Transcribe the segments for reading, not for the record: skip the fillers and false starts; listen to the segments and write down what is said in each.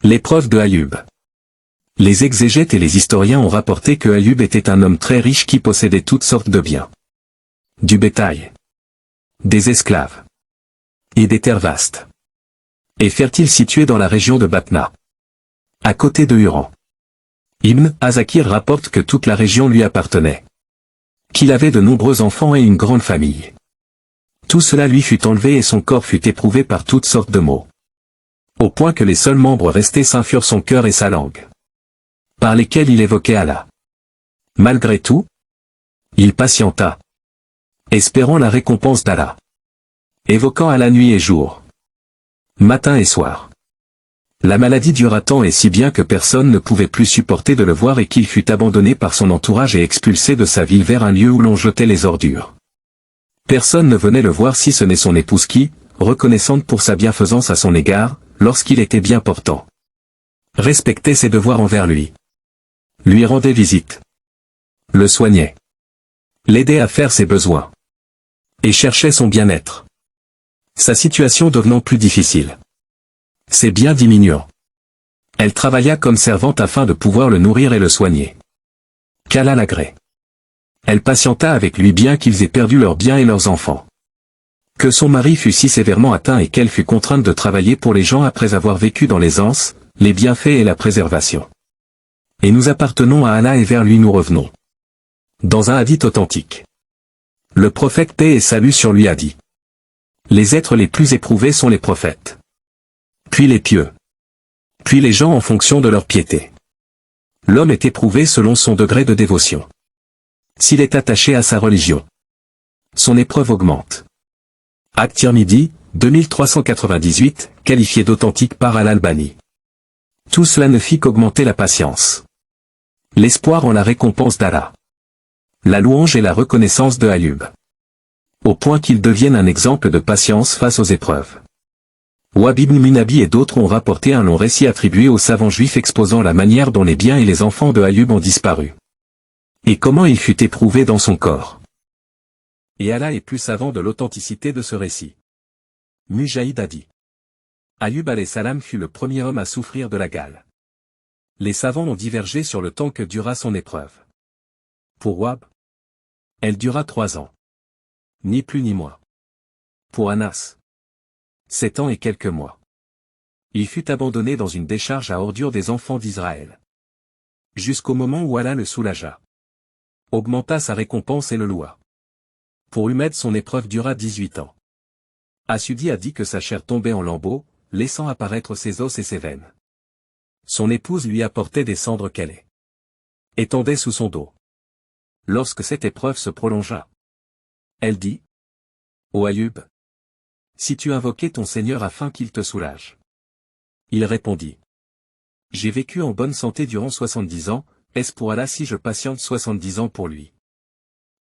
L'épreuve de Ayyub. Les exégètes et les historiens ont rapporté que Ayyub était un homme très riche qui possédait toutes sortes de biens. Du bétail, des esclaves et des terres vastes et fertiles situées dans la région de Batna, à côté de Huran. Ibn Azakir rapporte que toute la région lui appartenait, qu'il avait de nombreux enfants et une grande famille. Tout cela lui fut enlevé et son corps fut éprouvé par toutes sortes de maux, au point que les seuls membres restés sains furent son cœur et sa langue, par lesquels il évoquait Allah. Malgré tout, il patienta, espérant la récompense d'Allah, évoquant Allah nuit et jour, matin et soir. La maladie dura tant et si bien que personne ne pouvait plus supporter de le voir et qu'il fut abandonné par son entourage et expulsé de sa ville vers un lieu où l'on jetait les ordures. Personne ne venait le voir si ce n'est son épouse qui, reconnaissante pour sa bienfaisance à son égard, lorsqu'il était bien portant, respectait ses devoirs envers lui rendait visite, le soignait, l'aidait à faire ses besoins, et cherchait son bien-être. Sa situation devenant plus difficile, ses biens diminuant, elle travailla comme servante afin de pouvoir le nourrir et le soigner. Qu'Allah l'agrée. Elle patienta avec lui bien qu'ils aient perdu leurs biens et leurs enfants. Que son mari fût si sévèrement atteint et qu'elle fût contrainte de travailler pour les gens après avoir vécu dans l'aisance, les bienfaits et la préservation. Et nous appartenons à Allah et vers lui nous revenons. Dans un hadith authentique, le prophète paix et salut sur lui a dit: les êtres les plus éprouvés sont les prophètes, puis les pieux, puis les gens en fonction de leur piété. L'homme est éprouvé selon son degré de dévotion. S'il est attaché à sa religion, son épreuve augmente. At-Tirmidhi, 2398, qualifié d'authentique par Al-Albani. Tout cela ne fit qu'augmenter la patience, l'espoir en la récompense d'Allah, la louange et la reconnaissance de Ayyub, au point qu'il devienne un exemple de patience face aux épreuves. Wahb ibn Munabi et d'autres ont rapporté un long récit attribué aux savants juifs exposant la manière dont les biens et les enfants de Ayyub ont disparu, et comment il fut éprouvé dans son corps. Et Allah est plus savant de l'authenticité de ce récit. Mujahid a dit: Ayyub alayhi salam fut le premier homme à souffrir de la gale. Les savants ont divergé sur le temps que dura son épreuve. Pour Wahb, elle dura 3 ans. Ni plus ni moins. Pour Anas, 7 ans et quelques mois. Il fut abandonné dans une décharge à ordures des enfants d'Israël. Jusqu'au moment où Allah le soulagea, augmenta sa récompense et le loua. Pour Humed son épreuve dura 18 ans. Asudi a dit que sa chair tombait en lambeaux, laissant apparaître ses os et ses veines. Son épouse lui apportait des cendres qu'elle étendait sous son dos. Lorsque cette épreuve se prolongea, elle dit: Ô Ayyub, si tu invoquais ton Seigneur afin qu'il te soulage. Il répondit: j'ai vécu en bonne santé durant 70 ans, est-ce pour Allah si je patiente 70 ans pour lui?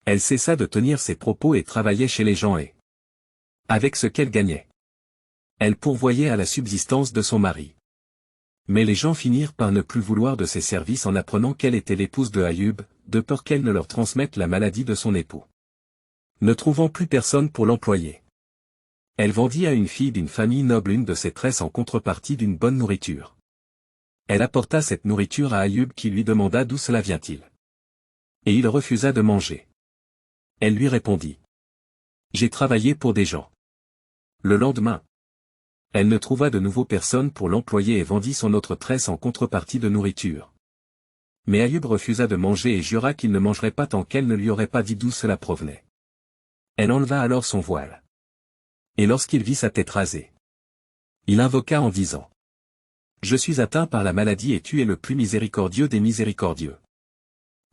Elle cessa de tenir ses propos et travaillait chez les gens et, avec ce qu'elle gagnait, elle pourvoyait à la subsistance de son mari. Mais les gens finirent par ne plus vouloir de ses services en apprenant qu'elle était l'épouse de Ayyub, de peur qu'elle ne leur transmette la maladie de son époux. Ne trouvant plus personne pour l'employer, elle vendit à une fille d'une famille noble une de ses tresses en contrepartie d'une bonne nourriture. Elle apporta cette nourriture à Ayyub qui lui demanda d'où cela vient-il. Et il refusa de manger. Elle lui répondit: j'ai travaillé pour des gens. Le lendemain, elle ne trouva de nouveau personne pour l'employer et vendit son autre tresse en contrepartie de nourriture. Mais Ayyub refusa de manger et jura qu'il ne mangerait pas tant qu'elle ne lui aurait pas dit d'où cela provenait. Elle enleva alors son voile. Et lorsqu'il vit sa tête rasée, il invoqua en disant: je suis atteint par la maladie et tu es le plus miséricordieux des miséricordieux.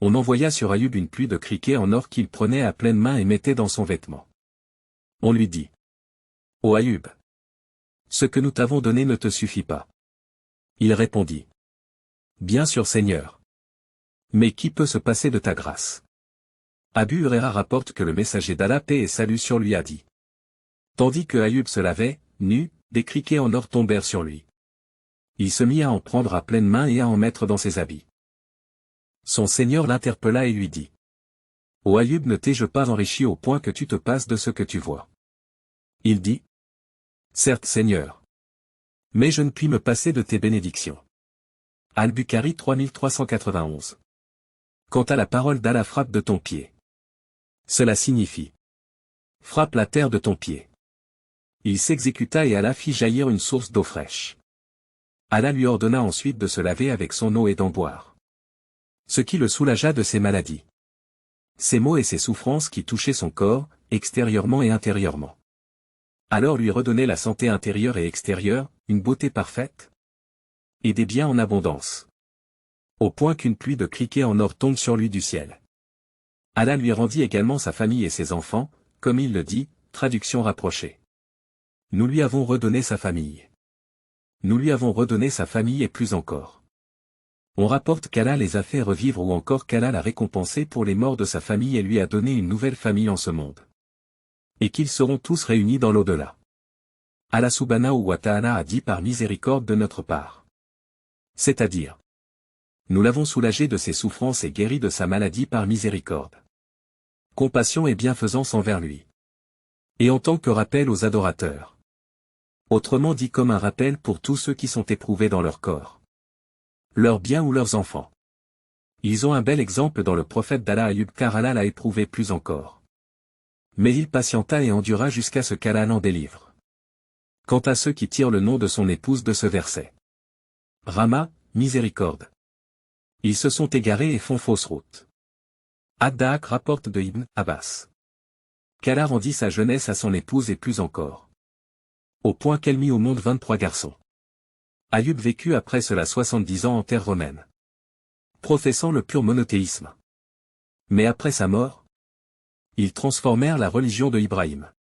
On envoya sur Ayyub une pluie de criquets en or qu'il prenait à pleine main et mettait dans son vêtement. On lui dit: ô Ayyub, ce que nous t'avons donné ne te suffit pas. Il répondit: bien sûr Seigneur. Mais qui peut se passer de ta grâce? Abu Huraira rapporte que le messager d'Allah paix et salut sur lui a dit: tandis que Ayyub se lavait, nu, des criquets en or tombèrent sur lui. Il se mit à en prendre à pleine main et à en mettre dans ses habits. Son Seigneur l'interpella et lui dit: ô Ayyub, ne t'ai-je pas enrichi au point que tu te passes de ce que tu vois? Il dit: certes Seigneur. Mais je ne puis me passer de tes bénédictions. Al-Bukhari 3391. Quant à la parole d'Allah, frappe de ton pied. Cela signifie: frappe la terre de ton pied. Il s'exécuta et Allah fit jaillir une source d'eau fraîche. Allah lui ordonna ensuite de se laver avec son eau et d'en boire. Ce qui le soulagea de ses maladies. Ses maux et ses souffrances qui touchaient son corps, extérieurement et intérieurement. Alors lui redonner la santé intérieure et extérieure, une beauté parfaite, et des biens en abondance. Au point qu'une pluie de criquets en or tombe sur lui du ciel. Allah lui rendit également sa famille et ses enfants, comme il le dit, traduction rapprochée. Nous lui avons redonné sa famille. Nous lui avons redonné sa famille et plus encore. On rapporte qu'Allah les a fait revivre ou encore qu'Allah l'a récompensé pour les morts de sa famille et lui a donné une nouvelle famille en ce monde. Et qu'ils seront tous réunis dans l'au-delà. Allah subhanahu wa ta'ala a dit par miséricorde de notre part. C'est-à-dire: nous l'avons soulagé de ses souffrances et guéri de sa maladie par miséricorde. Compassion et bienfaisance envers lui. Et en tant que rappel aux adorateurs. Autrement dit comme un rappel pour tous ceux qui sont éprouvés dans leur corps. Leurs biens ou leurs enfants. Ils ont un bel exemple dans le prophète d'Allah Ayyub car Allah l'a éprouvé plus encore. Mais il patienta et endura jusqu'à ce qu'Allah l'en délivre. Quant à ceux qui tirent le nom de son épouse de ce verset. Rama, miséricorde. Ils se sont égarés et font fausse route. Ad-Dahak rapporte de Ibn Abbas. Qu'Allah rendit sa jeunesse à son épouse et plus encore. Au point qu'elle mit au monde 23 garçons. Ayyub vécut après cela 70 ans en terre romaine. Professant le pur monothéisme. Mais après sa mort, ils transformèrent la religion de Ibrahim.